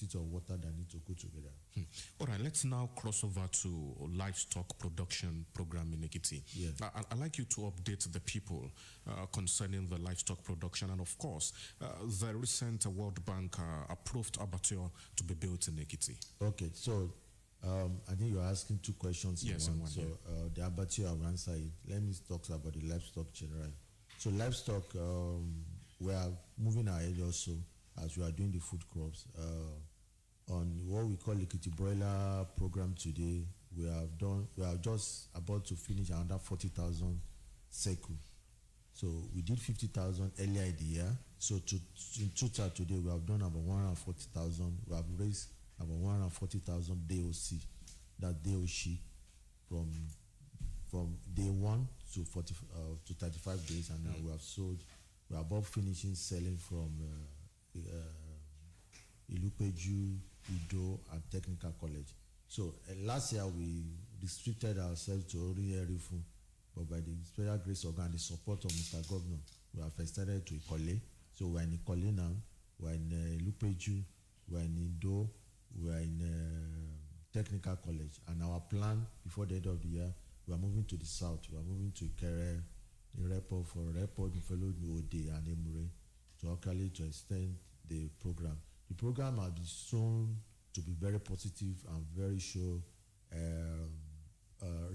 quantity of water that need to go together. All right, let's now cross over to livestock production program in Ekiti. Yeah. I'd like you to update the people concerning the livestock production and, of course, the recent World Bank approved abattoir to be built in Ekiti. Okay, so I think you're asking two questions. Yes, in one. In one. So the abattoir, I will answer it. Let me talk about the livestock generally. So livestock, we are moving ahead also as we are doing the food crops. On what we call Ekiti broiler program today, we are just about to finish another 40,000 circle. So we did 50,000 earlier in the year. So in total today, we have done about 140,000. We have raised about 140,000 DOC, that DOC from day 1 to 35 days, and now we have sold. We are about finishing selling from Ilupeju, Ido, and Technical College. So last year we restricted ourselves to only Erifu, but by the special grace of God and the support of Mr. Governor, we have extended to Ikole. So we're in Ikole now, we're in Ilupeju, we're in Ido, we're in Technical College, and our plan before the end of the year, we are moving to the south. We are moving to Ikere, Irepo, for Irepo, Nifelo, Ode, and Emure to extend the program. The program has been shown to be very positive and very sure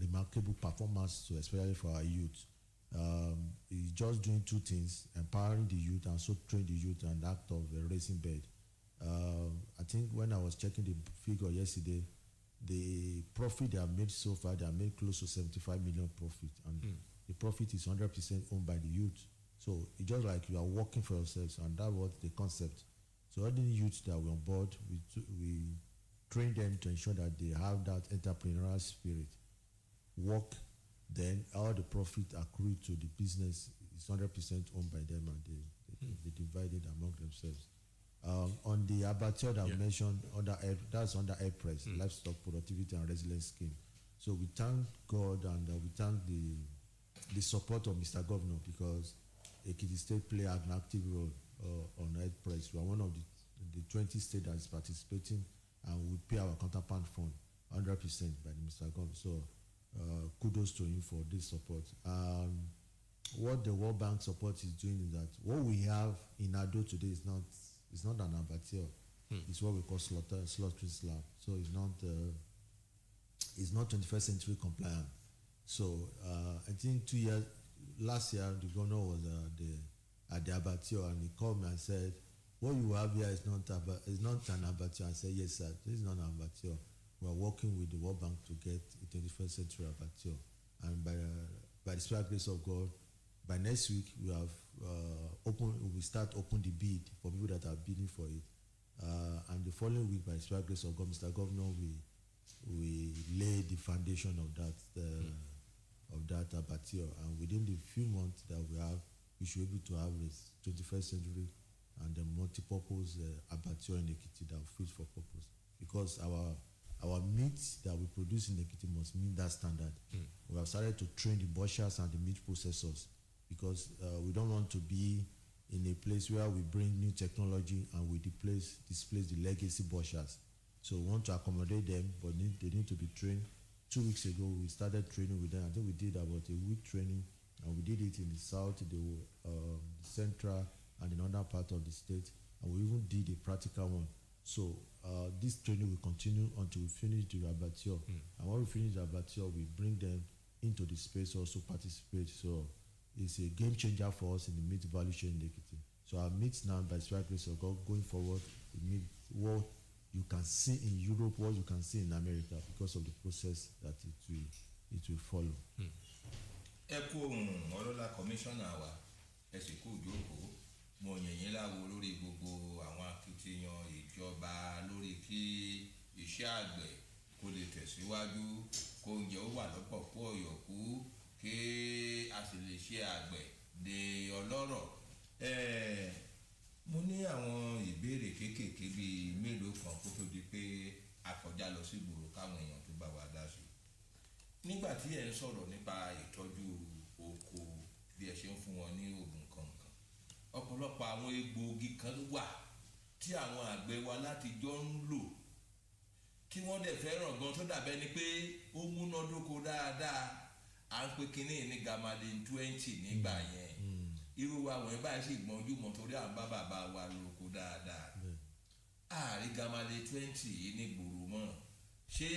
remarkable performance, so especially for our youth. It's just doing two things: empowering the youth and also train the youth and act of a racing bed. I think when I was checking the figure yesterday, the profit they have made so far, they have made close to 75 million profit, and the profit is 100% owned by the youth. So it's just like you are working for yourselves, and that was the concept. So all the youths that were on board, we train them to ensure that they have that entrepreneurial spirit. Work, then all the profit accrued to the business is 100% owned by them, and they divide it among themselves. On the abattoir that I mentioned, that's under AirPress, Livestock Productivity and Resilience Scheme. So we thank God and we thank the support of Mr. Governor, because Ekiti State play an active role on AirPress. We are one of the 20 states that is participating, and we pay our counterpart fund 100% by the Mr. Governor. So kudos to him for this support. What the World Bank support is doing is that what we have in Ado today is not an abattoir. It's what we call slaughtering slab. So it's not 21st century compliant. So I think last year the governor was at the abattoir, and he called me and said, "What you have here is not an abattoir." I said, "Yes, sir, this is not an abattoir. We are working with the World Bank to get a 21st century abattoir, and by the special grace of God, by next week we have we start open the bid for people that are bidding for it, and the following week, by the special grace of God, Mr. Governor, we lay the foundation of that abattoir, and within the few months that we should be able to have this 21st century and the multi-purpose abattoir in Ekiti that will fit for purpose, because our meat that we produce in Ekiti must meet that standard. We have started to train the butchers and the meat processors, because we don't want to be in a place where we bring new technology and we displace the legacy butchers. So we want to accommodate them, but they need to be trained. 2 weeks ago, we started training with them. I think we did about a week training, and we did it in the south, the central, and in other part of the state, and we even did a practical one. So this training will continue until we finish the abattoir. And when we finish the abattoir, we bring them into the space also participate. So it's a game changer for us in the meat value chain in Ekiti. So our meat now, by the grace of God, going forward, we meet what you can see in Europe, what you can see in America, because of the process that it will follow. Ọlọ́lá commissioner wa ẹ̀sìnkú ìjókòó mo yẹ̀yìn láwo lórí gbogbo àwọn akitiyan ìjọba lórí kí iṣẹ́ àgbẹ̀ kó lè tẹ̀síwájú, kó oúnjẹ ó wà lọ́pọ̀ kó ọ̀yọ̀kú, kí a sì lè ṣe àgbẹ̀ de ọlọ́rọ̀. Mo ní àwọn ìbéèrè kéékèèké bíi mélòó kan kó tó di pé a kọjá lọ sí ìgboro káwọn èèyàn tó bá wa dá sí. Nígbà tí ẹ ń sọ̀rọ̀ nípa ìtọ́jú oko bí ẹ ṣe ń fún wọn ní oògùn kankan, ọ̀pọ̀lọpọ̀ àwọn egbòogi kan wà tí àwọn àgbẹ̀ wa látijọ́ ń lò kí wọ́n dẹ̀ fẹ́ràn gan tó dàbẹ́ ni pé ó múnádóko dáadáa à ń pe kínní ní gamalin 20 nígbà yẹn irú wa wọ̀nyí báyìí sì gbọ́njú mọ́ torí à ń bá bàbá wa lóko dáadáa ààrí gamalin 20 yìí ní gbòòrò mọ́ ṣé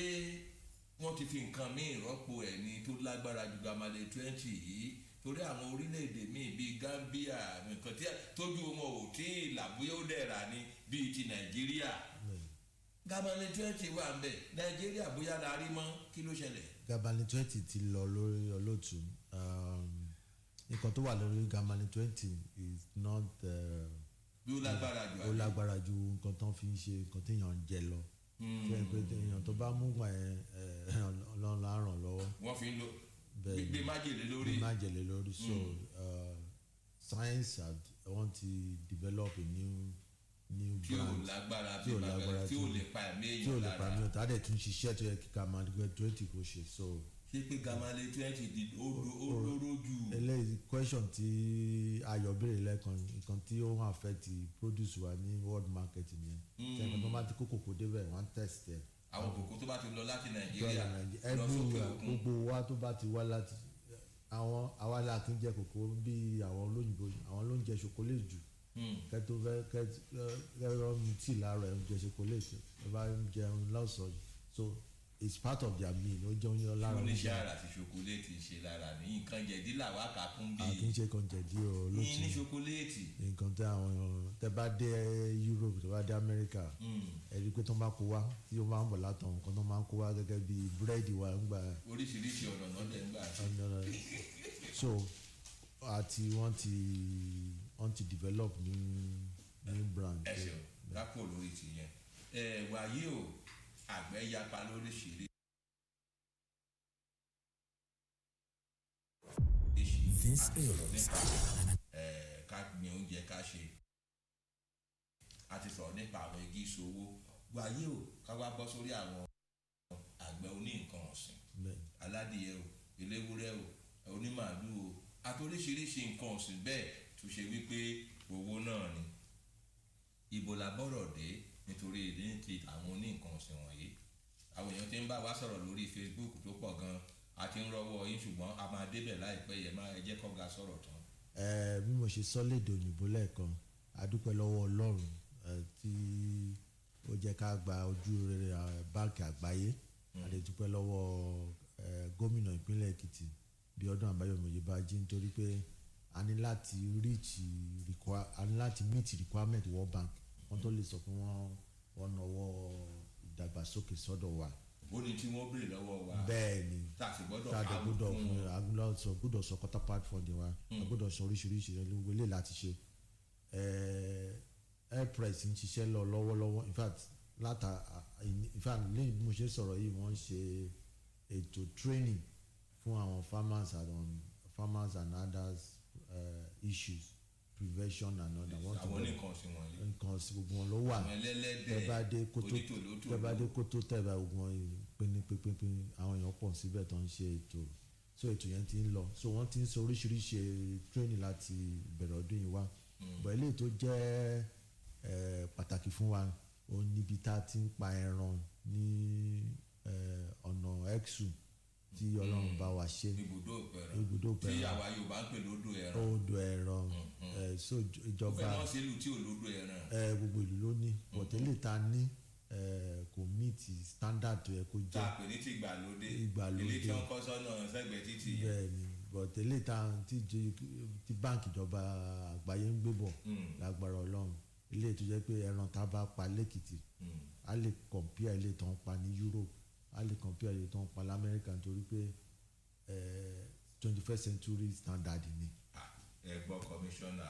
wọ́n ti fi nǹkan míì rọ́pò ẹ̀ ní tó lágbára ju gamalin 20 yìí torí àwọn orílẹ̀-èdè míì bíi Gambia nǹkan tí tójú wọn ò tí ì làbúyẹ́ ó dẹ̀ rà ní bíi ti Nàìjíríà gamalin 20 wà ń bẹ̀ Nàìjíríà bóyá la rí mọ́ kí ló ṣẹlẹ̀. gamalin 20 ti lọ lórí olóòtú nǹkan tó wà lórí gamalin 20 is not bí ó lágbára jù ó lágbára ju nǹkan tó fi ń ṣe nǹkan téèyàn ń jẹ lọ jẹ́ pé èèyàn tó bá mú gbà yẹn Ọlọ́run á ràn lọ́wọ́. wọ́n fi ń lo gbé májèlé lórí. gbé májèlé lórí so science want to develop a new brand tí ò lágbára tí ò lè pa ẹ̀mí èèyàn lára tí ò lè pa ẹ̀mí èèyàn tá a dẹ̀ tún ṣiṣẹ́ tó yẹ kí gamalin 20 kò ṣe so. ṣé pé gamalin 20 di olóró jù. eléyìí question tí Ayọ̀ béèrè lẹ́ẹ̀kan nǹkan tí ó wọ́n affect produce wa ní world market nìyẹn kẹ́kọ̀ọ́ tó bá ti kó kòkó débẹ̀ wọ́n test ẹ̀. àwọn kòkó tó bá ti lọ láti Nàìjíríà lọ sókè òkun gbogbo wa tó bá ti wá láti àwọn àwa la kì í jẹ kòkó bí àwọn olóyìnbó àwọn ló ń jẹ chocolate jù kẹtó kẹrọ mi tí láàárọ̀ ẹ ń jẹ chocolate ẹ bá ń jẹun lọ́sọ̀ọ́ so it's part of their meal ó jẹun yọ lára wọn. oníṣẹ́ ara ti chocolate ṣe lára ní nǹkan jẹ̀dí làwọn àkàkùn bíi. àkì í ṣe kan jẹ̀dí o lótú ní chocolate. nǹkan tí àwọn tẹ bá dé Europe tẹ bá dé America ẹ rí i pé tó máa kó wá tí ó máa ń bọ̀ látọ̀ nǹkan tó máa ń kó wá gẹ́gẹ́ bí búrẹ́dì wa ń gbà. oríṣiríṣi ọ̀nà náà dẹ̀ ń gbà. so àti wọ́n ti develop new brand. ẹ ṣeun lápò lórí ti yẹn wàyí o àgbẹ̀ yapa lóríṣiríṣi. This is ká gbin oúnjẹ ká ṣe a ti sọ̀rọ̀ nípa àwọn igi ìṣòwò wàyí o ká wá bọ́ sórí àwọn àgbẹ̀ oní nǹkan ọ̀sìn aládìyẹ o eléwúrẹ́ o onímàálù o àti oríṣiríṣi nǹkan ọ̀sìn bẹ́ẹ̀ tó ṣe wípé owó náà ni ibo la bọ́rọ̀ dé nítorí ìdí ti àwọn oní nǹkan ọ̀sìn wọ̀nyí àwọn èèyàn ti ń bá wa sọ̀rọ̀ lórí Facebook tó pọ̀ gan àti ń rọwọ́ yín ṣùgbọ́n a máa débẹ̀ láìpẹ́ yẹn máa jẹ́ kọ́ga sọ̀rọ̀ tán. bí mo ṣe sọ lédè òyìnbó lẹ́ẹ̀kan a dúpẹ́ lọ́wọ́ Ọlọ́run tí ó jẹ́ ká gba ojú rere báńkì àgbáyé a lè dúpẹ́ lọ́wọ́ gómìnà ìpínlẹ̀ Èkìtì Biodun Adeyanju nítorí pé a ní láti meet requirement World Bank wọ́n tó lè sọ pé wọ́n náwó ìdàgbàsókè sọ́dọ̀ wa. ó ní tí wọ́n béèrè lọ́wọ́ wa. bẹ́ẹ̀ ni tàbí gbọ́dọ̀ sọ gbọ́dọ̀ sọ quarter part funding wa gbọ́dọ̀ sọ oríṣiríṣi rẹ ló wọlé láti ṣe airpress ń ṣiṣẹ́ lọ lọ́wọ́lọ́wọ́ in fact lẹ́yìn bí mo ṣe sọ̀rọ̀ yìí wọ́n ń ṣe ètò training fún àwọn farmers and others issues prevention and other. àwọn nǹkan ọ̀sìn wọ̀nyí. nǹkan ọ̀sìn gbogbo wọn ló wà. àwọn ẹlẹ́lẹ́dẹ̀ tẹ́ bá dé kótó tẹ́ bá gbogbo wọn pínpín àwọn èèyàn pọ̀ síbẹ̀ tó ń ṣe ètò so ètò yẹn ti ń lọ so wọ́n ti ń sọ oríṣiríṣi training láti ìbẹ̀rẹ̀ ọdún yìí wá. bọ̀ eléyìí tó jẹ́ pàtàkì fún wa òun níbi tá a ti ń pa ẹran ní ọ̀nà exu tí Ọlọ́run bá wa ṣe ibùdó pẹ̀rọ tí àwa Yorùbá ń pè lódò ẹran. odò ẹran so ìjọba gbogbo ẹran ṣe lù tí ò lódò ẹran. gbogbo ìlú ló ní bọ̀tẹ́lẹ̀ ta ní kò meet standard tó yẹ kó jẹ́. tá a pè ní ti ìgbàlódé ilé tí wọ́n kọ́ sọ́nà sẹ́gbẹ̀ẹ́ títì yẹn. bẹ́ẹ̀ni bọ̀tẹ́lẹ̀ ta tí báǹkì ìjọba àgbáyé ń gbé bọ̀ lágbára Ọlọ́run ilé tó jẹ́ pé ẹran tá a bá pa lẹ́kìtì a lè compare ilé tó ń pa ní Europe a lè compare ilé tó ń pa lamẹ́ríkà nítorí pé 21st century standard ni. ẹ̀gbọ́n kọmíṣánná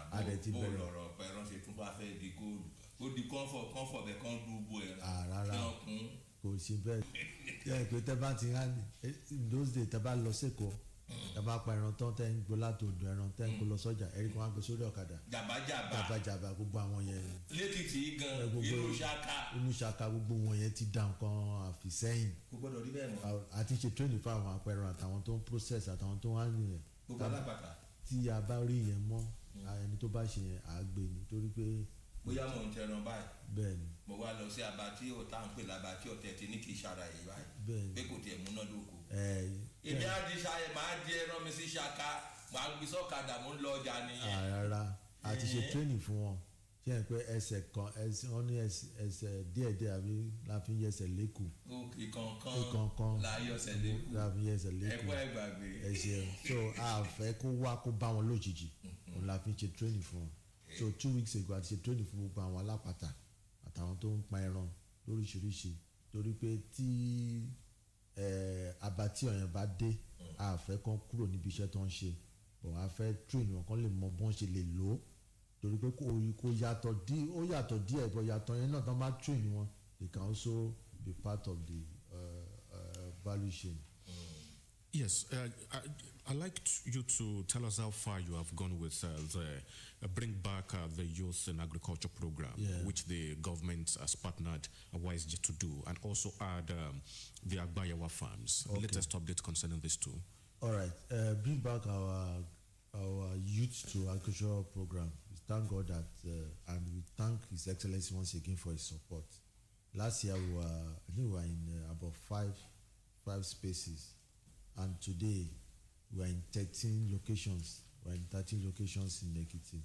bó lọ̀rọ̀ pẹ̀rán ṣe tún bá fẹ́ di góòlù ó di kọ́ńfọ̀ bẹ́ẹ̀ kán dúró ẹran rárá kò ṣe bẹ́ẹ̀ yẹ pé tẹ́ bá ti hàn in those days tẹ́ bá lọ sẹ́kọ̀ọ́ tẹ́ bá pa ẹran tán tẹ́ ń gbó láti odò ẹran tẹ́ ń gbó lọ sọ́jà ẹ̀rí kan wá gbé sórí ọ̀kadà jàbàjàbà gbogbo àwọn yẹn lẹ́kìtì gan inú ṣaka gbogbo wọn yẹn ti dá nǹkan àfìsẹ́yìn kò gbọ́dọ̀ rí bẹ́ẹ̀ mọ́ àti ṣe training fún àwọn apẹran àtàwọn tó ń process àtàwọn tó ń handle yẹn gbogbo alápàtà tí a bá rí yẹn mọ́ ẹni tó bá ṣe yẹn à á gbé nítorí pé bóyá mò ń tẹran báyìí bẹ́ẹ̀ni mo wá lọ sí abattoir tá à ń pè labattoir tẹ̀tí ní kì í ṣara yìí báyìí bẹ́ẹ̀ni pé kò tiẹ̀ múnádóko. ẹ èmi á di ṣayẹ máa di ẹran mi sí ṣaka máa gbé sọ́kadà mo ń lọ ọjà nìyẹn. rárá a ti ṣe training fún wọn ṣé ẹ pé ẹsẹ̀ kan ẹsẹ̀ wọn ní ẹsẹ̀ díẹ̀díẹ̀ àbí la fi ń yẹ ẹsẹ̀ lẹ́kùn ìkọ̀ọ̀kan láyé ọ̀sẹ̀ lẹ́kùn la fi ń yẹ ẹsẹ̀ lẹ́kùn ẹ̀kọ́ ẹ̀gbàgbé ẹsẹ̀ so a fẹ́ kó wá kó bá wọn lójijì òun la fi ń ṣe training fún wọn so 2 weeks ago a ti ṣe training fún gbogbo àwọn alápàtà àtàwọn tó ń pa ẹran lóríṣiríṣi torí pé tí abatí ọ̀yàn bá dé a fẹ́ kán kúrò níbi iṣẹ́ tó ń ṣe bọ̀ a fẹ́ train wọn kán lè mọ bọ́n ṣe lè lò ó torí pé kò yàtọ̀ ó yàtọ̀ díẹ̀ bọ̀ yàtọ̀ yẹn náà tán bá train wọn they can also be part of the value chain. Yes, I'd like you to tell us how far you have gone with the Bring Back the Youth in Agriculture program, which the government has partnered wisely to do, and also add the Agbayawa farms. Okay. Latest update concerning this too. All right, Bring Back our Youth to Agriculture program. We thank God that, and we thank His Excellency once again for His support. Last year we were in about five spaces. And today, we are in 13 locations. We are in 13 locations in Ekiti.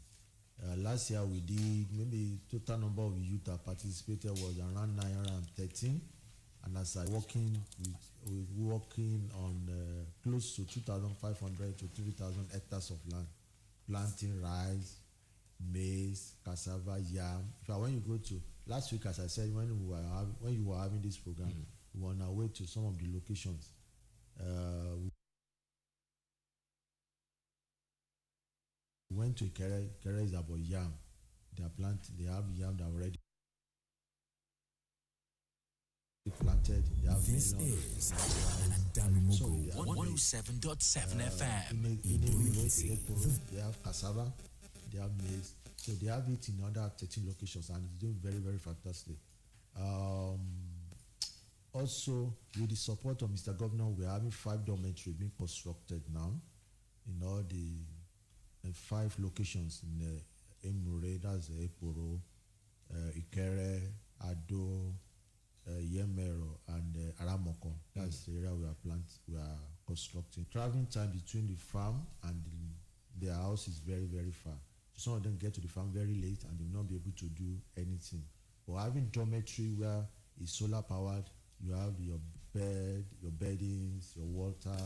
Last year, we did maybe total number of youth that participated was around 913. And as I working on close to 2,500 to 3,000 hectares of land, planting rice, maize, cassava, yam. When you go to last week, as I said, when you were having this program, we were on our way to some of the locations. We went to Ekere. Ekere is about yam. They have yam that already planted. They have this is Adamimogo 107.7 FM. They have cassava, they have maize. So they have it in other 13 locations and it's doing very, very fantastic. Also, with the support of Mr. Governor, we are having 5 dormitories being constructed now in all the 5 locations in Emure, that's Eporo, Ikere, Ado, Yemero, and Aramoko. That's the area we are constructing. Traveling time between the farm and their house is very, very far. So some of them get to the farm very late and they will not be able to do anything. But having dormitory where it's solar powered, you have your bed, your beddings, your water.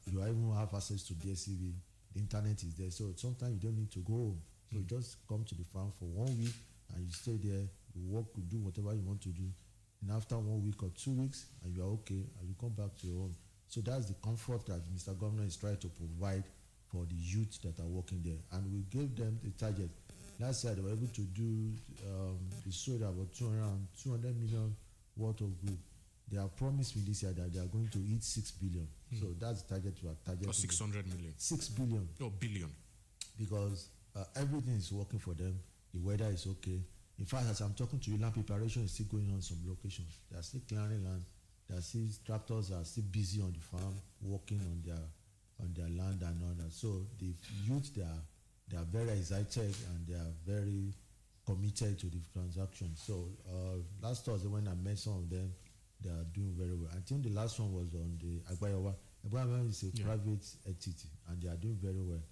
You even have access to DSTV. The internet is there, so sometimes you don't need to go home. So you just come to the farm for 1 week and you stay there. You work, you do whatever you want to do, and after 1 week or 2 weeks, and you are okay, and you come back to your home. So that's the comfort that Mr. Governor is trying to provide for the youth that are working there, and we gave them the target. Last year they were able to do they sold about 200 million worth of good. They have promised me this year that they are going to eat 6 billion. So that's the target we are targeting. 600 million. 6 billion. No, billion. Because everything is working for them. The weather is okay. In fact, as I'm talking to you, land preparation is still going on some locations. They are still clearing land. There are still tractors are still busy on the farm, working on their land and all that. So the youth, they are very excited and they are very committed to the transaction. So last Thursday when I met some of them, they are doing very well. I think the last one was on the Agbayawa. Agbayawa is a private entity and they are doing very well.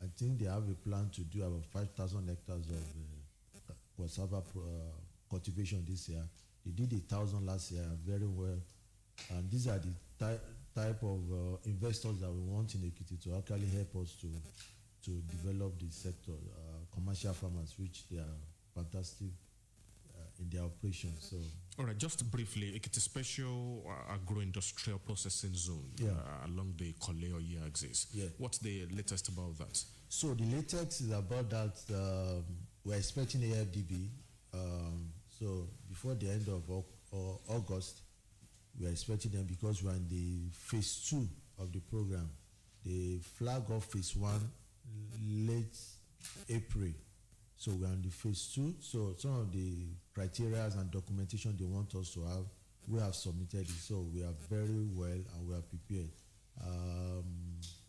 I think they have a plan to do about 5,000 hectares of cassava cultivation this year. They did 1,000 last year, very well. And these are the type of investors that we want in Ekiti to actually help us to develop the sector. Commercial farmers, which they are fantastic in their operations. So, all right, just briefly, Ekiti Special Agro-Industrial Processing Zone along the Koleo axis. Yeah. What's the latest about that? So the latest is about that we're expecting AFDB. So before the end of August, we are expecting them because we are in the phase 2 of the program. The flag off phase 1 late April. So we are in the phase 2. So some of the criteria and documentation they want us to have, we have submitted it. So we are very well and we are prepared.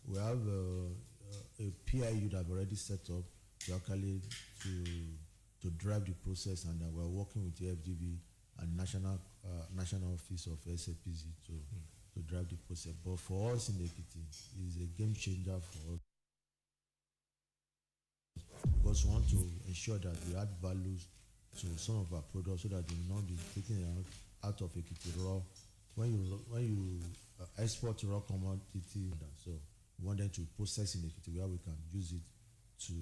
We have a PIU that I've already set up. to drive the process, and we're working with the FDB and national office of SAPZ to drive the process. But for us in Ekiti, it's a game changer for us, because we want to ensure that we add values to some of our products so that they will not be taken out of Ekiti raw. When you export raw commodity, so we want them to process in Ekiti where we can use it to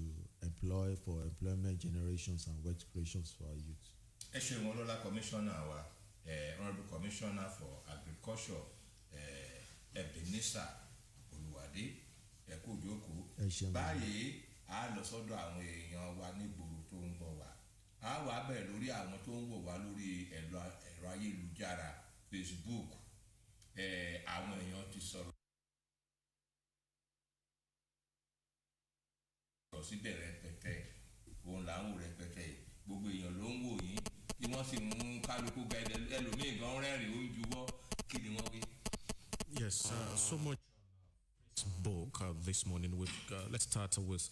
employ for employment generations and wealth creations for our youth. Eshemolola Commissioner, Honorable Commissioner for Agriculture, Ebenezer Oluwade, Ekujoko. Báyìí a lọ sọ́dọ̀ àwọn èèyàn wa nígboro tó ń bọ̀ wá. A wá bẹ̀rẹ̀ lórí àwọn tó ń wò wá lórí ẹ̀rọ ayélujára Facebook. Àwọn èèyàn ti sọ̀rọ̀ síbẹ̀ rẹpẹtẹ, òun là ń wò rẹpẹtẹ, gbogbo èèyàn ló ń wò yín, tí wọ́n sì mú kálukú ga ẹlòmíì gan rẹ́rìn ó ń juwọ́, kí ni wọ́n wí. Yes, so much book this morning. With let's start with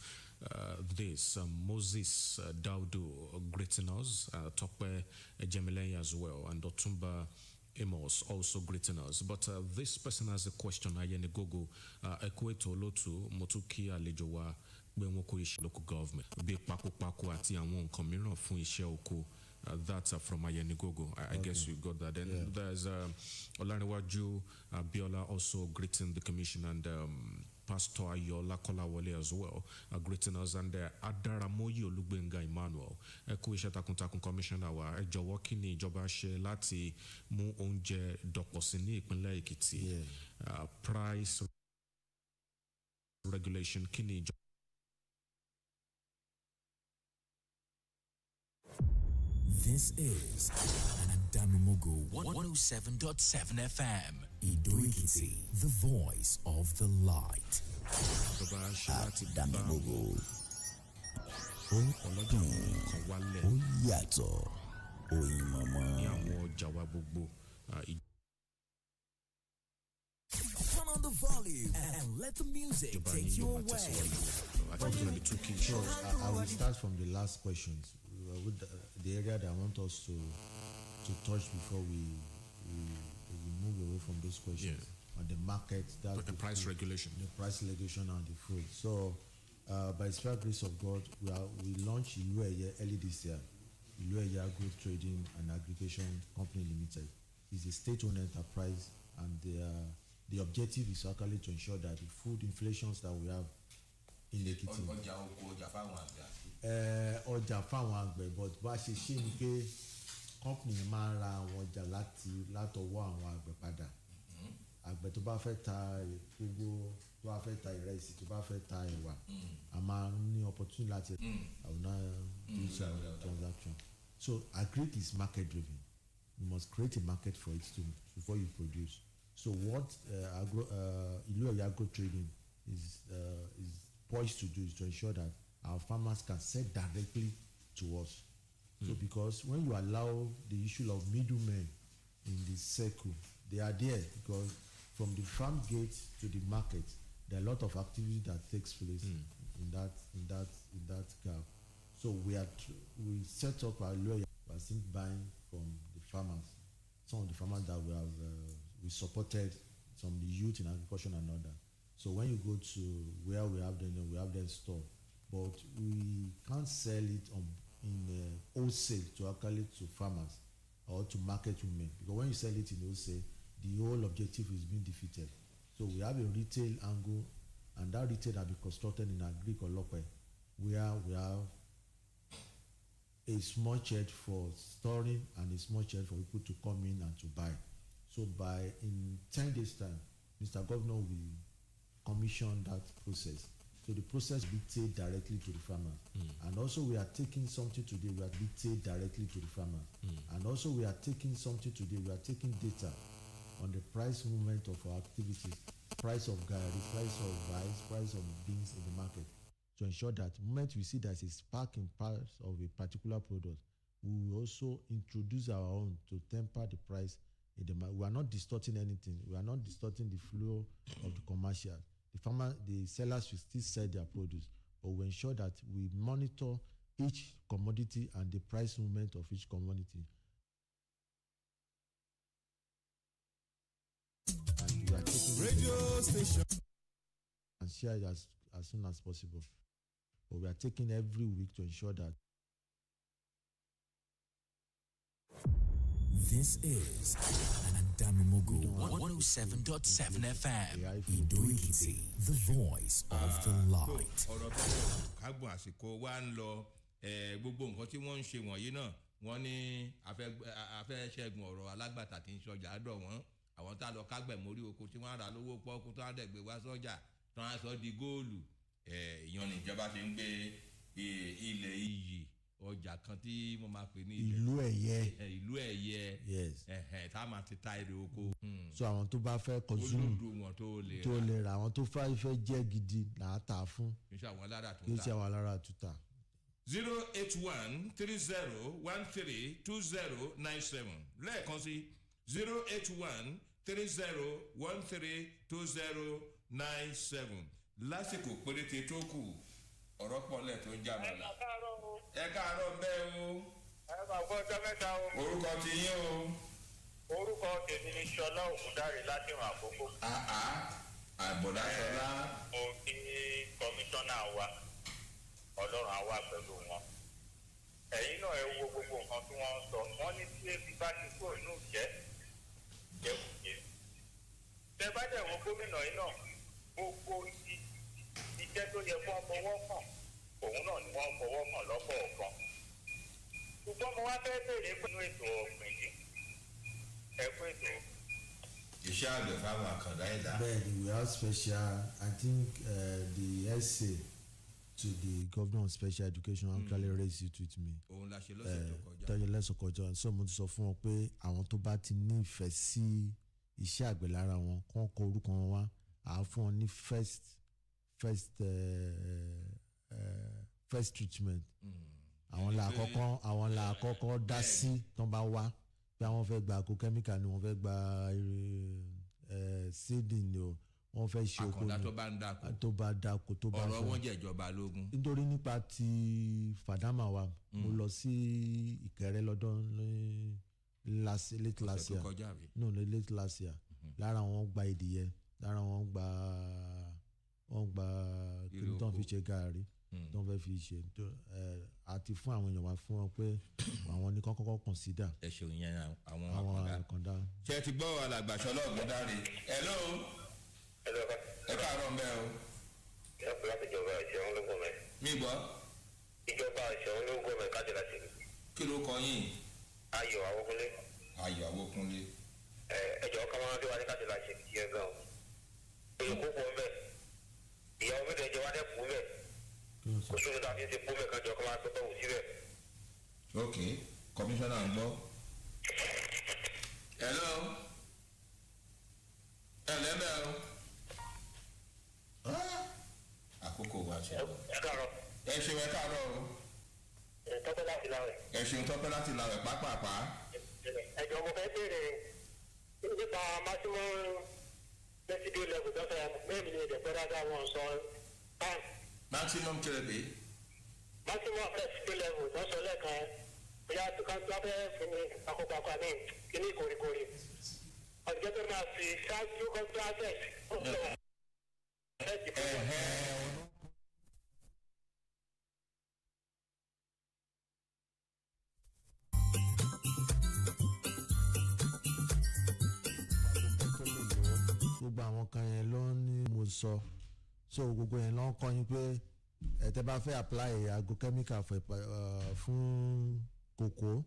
this Moses Daudu greeting us, Tope Jemilei as well, and Otumba Amos also greeting us. But this person has a question. Ayenegogo Ekweto Lotu Motuki Alejowa Bemoko local government. Be Paku ati àwọn nǹkan mìíràn fún iṣẹ́ oko. That's from Ayenegogo. I guess you got that. Then there's Olanewaju Biola also greeting the commission, and Pastor Ayola Kolawole as well greeting us, and Adaramoyi Olugbenga Emmanuel Ekuisha Takuntakun Commissioner wa Ejowo kini ìjọba ṣe láti mú oúnjẹ dọ̀pọ̀ sí ní ìpínlẹ̀ Ekiti. Price regulation kini ìjọba. This is Adamimogo 107.7 FM. Ekiti, the voice of the light. Adamimogo. Oyato. Oyimama. Turn on the volume and let the music take you away. I will start from the last questions. With the area that I want us to touch before we move away from those questions on the market, that the price regulation, and the food. So, by the special grace of God, we launched Ayo Ayedun early this year. Ayo Ayedun Growth Trading and Aggregation Company Limited. It's a state-owned enterprise, and the objective is actually to ensure that the food inflations that we have in Ekiti. Ọjà fáwọn àgbẹ̀, but bá ṣe ṣe ni pé company máa ń ra àwọn ọjà látọwọ́ àwọn àgbẹ̀ padà. Àgbẹ̀ tó bá fẹ́ ta gbogbo, tó bá fẹ́ ta ìrẹsì, tó bá fẹ́ ta ẹ̀wà, a máa ní opportunity láti do some transaction. So agric is market driven. You must create a market for it before you produce. So what Ayo Ayedun Trading is poised to do is to ensure that our farmers can sell directly to us. So because when you allow the issue of middlemen in the circle, they are there, because from the farm gate to the market, there are a lot of activity that takes place in that gap. So we set up our lawyer buying from the farmers, some of the farmers that we supported, some of the youth in agriculture and all that. So when you go to where we have them stored, but we can't sell it in wholesale to farmers or to market women, because when you sell it in wholesale, the whole objective is being defeated. So we have a retail angle, and that retail has been constructed in Agric or Lope, where we have a small shed for storing and a small shed for people to come in and to buy. So in 10 days time, Mr. Governor will commission that process. So the process will be paid directly to the farmer. And also we are taking something today, we are being paid directly to the farmer. And also we are taking something today, we are taking data on the price movement of our activities, price of garri, price of rice, price of beans in the market, to ensure that the moment we see there's a spark in price of a particular product, we will also introduce our own to temper the price in the market. We are not distorting anything. We are not distorting the flow of the commercial. The sellers will still sell their produce, but we ensure that we monitor each commodity and the price movement of each commodity. And we are taking radio station and share it as soon as possible. But we are taking every week to ensure that. This is Adamimogo 107.7 FM. Ekiti, the voice of the light. Kágbọn àsìkò wa ń lọ gbogbo nǹkan tí wọ́n ń ṣe wọ̀nyí náà wọ́n ní afẹ́ ṣẹ́gun ọ̀rọ̀ alágbàtà tí ń ṣọjà dọ̀ wọ́n àwọn tá lọ kágbẹ̀ mórí oko tí wọ́n rà lówó pọ́kú tó á dẹ̀ gbé wá sọ́jà tó á sọ di góòlù ìyọ́n níjọba fi ń gbé ilẹ̀ iyì ọjà kan tí mo máa pè ní ìlú ẹ̀yẹ yes tá a máa ti ta èrè oko. So àwọn tó bá fẹ́ consume wọn tó lè ra àwọn tó fẹ́ jẹ́ gidi là á tà fún kì í ṣe àwọn alára tó kì í ṣe àwọn alára tó tà. 08130132097 lẹ́ẹ̀kan sí 08130132097 lásìkò péréte tó kù ọ̀rọ̀ pọ̀lẹ̀ tó ń jà mọ́lá. Ẹ káàárọ̀ bẹ́ẹ̀ o. Ẹ máa gbọ́ ọjọ́ mẹ́ta o. Orúkọ ti yín o. Orúkọ tèmi ni Ṣọlá Ògúndáre láti ràn àkókò. Àbọ̀dá Ṣọlá. Mo kí kọmíṣánná wa, Ọlọ́run á wà pẹ̀lú wọn. Ẹ̀yin náà ẹ wo gbogbo nǹkan tí wọ́n ń sọ. Wọ́n ní tí ebi bá ti kúrò nínú jẹ́kùjẹ́. Tẹ bá dẹ̀ wọ gómìnà yìí náà, gbogbo iṣẹ́ tó yẹ fún ọfọwọ́ kàn, òun náà ni wọ́n fọwọ́ kàn lọ́kọ̀ọ̀kan. Ṣùgbọ́n mo wá fẹ́ bèèrè pẹ̀lú ètò ọ̀gbìn yìí. Ẹ kú ètò. Iṣẹ́ àgbẹ̀ fáwọn àkàndá ẹ̀dá. Bẹ́ẹ̀ni, we have special, I think the essay to the governor of special education actually raised it with me. Òun la ṣe lọ́sẹ̀ tó kọjá. Tọ́jú lẹ́sọ̀ kọjá, so mo ti sọ fún wọn pé àwọn tó bá ti ní ìfẹ́ sí iṣẹ́ àgbẹ̀ lára wọn, kọ́ kọ orúkọ wọn wá, àá fún wọn ní first treatment. Àwọn la àkọ́kọ́ dá sí tán bá wá bí àwọn fẹ́ gba àgbo chemical ni wọ́n fẹ́ gba seeding ni o wọ́n fẹ́ ṣe oko ni àkàndá tó bá dáko tó bá fẹ́ ọ̀rọ̀ wọn jẹ́ ìjọba lógún. nítorí nípa ti fàdámà wa mo lọ sí Ìkẹrẹ lọ́dún late last year late last year lára wọn gba ìdìyẹ lára wọn gba kí n tán fi ṣe gààrí tó ń fẹ́ fi ṣe àti fún àwọn èèyàn wa fún wọn pé àwọn ní kọ́kọ́ consider. ẹ ṣeun yẹn àwọn àkàndá. ṣe ti gbọ́ alàgbà Ṣọlá Ògúndáre. hello. ẹ káàárọ̀ ń bẹ́ o. ìjọba ìṣẹ̀wọ̀n ló gbọ́mẹ̀. mi gbọ́. ìjọba ìṣẹ̀wọ̀n ló gbọ́mẹ̀ kájọ láti rí. kí ló kọ yín. Ayọ̀ Awókúnlé. Ayọ̀ Awókúnlé. ẹjọ́ kan máa ń wá ní kájọ láti rí tiẹ̀ gan o. olùkókò ń bẹ̀. ìyàwó mi dẹ̀jọ́ wá dẹ̀ kú bẹ̀. kò sóhun tó a fi ń ṣe kú bẹ̀ kájọ kan máa gbé bẹ́ẹ̀ wù síbẹ̀. ok kọmíṣánná ń gbọ́. hello. ẹlẹ́bẹ̀ o. àkókò wa ṣe. ẹ káàárọ̀. ẹ ṣeun ẹ káàárọ̀ o. tọ́pẹ́ láti láwẹ̀. ẹ ṣeun tọ́pẹ́ láti láwẹ̀ pápápá. ẹjọ́ mo fẹ́ béèrè nípa maximum residue level tó fẹ́ mẹ́rin ní ìdẹ̀pẹ́ dáadáa wọn sọ time. maximum kẹrẹ̀bẹ̀. maximum residue level tó sọ lẹ́ẹ̀kan bóyá tó ká tó fẹ́ fún mi àkókò àmì kíní ìkórìkórì ọ̀dùnkẹ́ tó máa fi ṣáájú contract ó sọ gbogbo àwọn kan yẹn ló ní mo sọ so gbogbo yẹn ló ń kọ́ yín pé tẹ́ bá fẹ́ apply agro chemical fún kòkó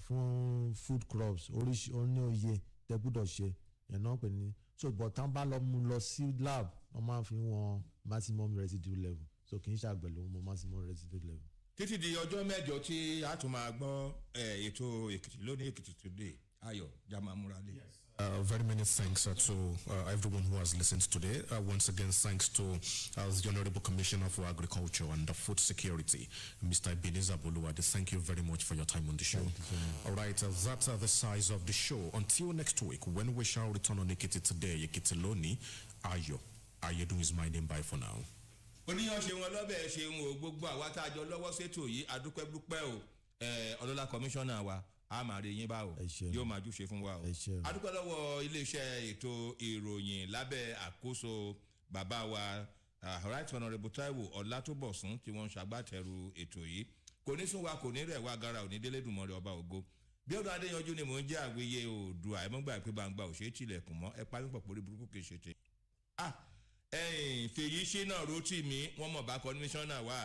fún food crops oríṣi oní òye tẹ́ gbọ́dọ̀ ṣe yẹn náà pè ní so but tán bá lọ mú lọ sí lab wọ́n máa fi wọn maximum residue level so kì í ṣàgbẹ̀ ló ń mọ maximum residue level. títí di ọjọ́ mẹ́jọ tí a tún máa gbọ́ ètò Èkìtì lónìí Èkìtì today Ayọ̀ Jamamurale. Very many thanks to everyone who has listened today. Once again, thanks to the Honorable Commissioner for Agriculture and Food Security, Mr. Ebenezer Boluwade. Thank you very much for your time on the show. All right, that's the size of the show. Until next week, when we shall return on Ekiti today, Ekiti Loni, Ayo Ayedun is my name. Bye for now. oníyan ṣe wọn lọ́bẹ̀ ṣe wọn ò gbogbo àwa tá a jọ lọ́wọ́ ṣètò yìí adúpẹ́ dúpẹ́ o ọlọ́lá kọmíṣánná wa a máa rí yín bá o yóò máa júṣe fún wa o adúpẹ́ lọ́wọ́ iléeṣẹ́ ètò ìròyìn lábẹ́ àkóso bàbá wa right honourable Taiwo Ọlátúbọ̀sún tí wọ́n ń ṣagbátẹrù ètò yìí kò ní sún wa kò ní rẹ̀ wá gara ò ní délédùmarè ọba ògo Biodun Adeyanju ni mò ń jẹ́ àwíyé Oòduà ẹ̀ mọ́gbà pé gbangba ò ṣe é tilẹ̀kùn mọ́ ẹ parí pọ̀ pórí burúkú kì í ṣe tè. Fèyí ṣínà Rótìmí wọ́n mọ̀ bá kọmíṣánná wa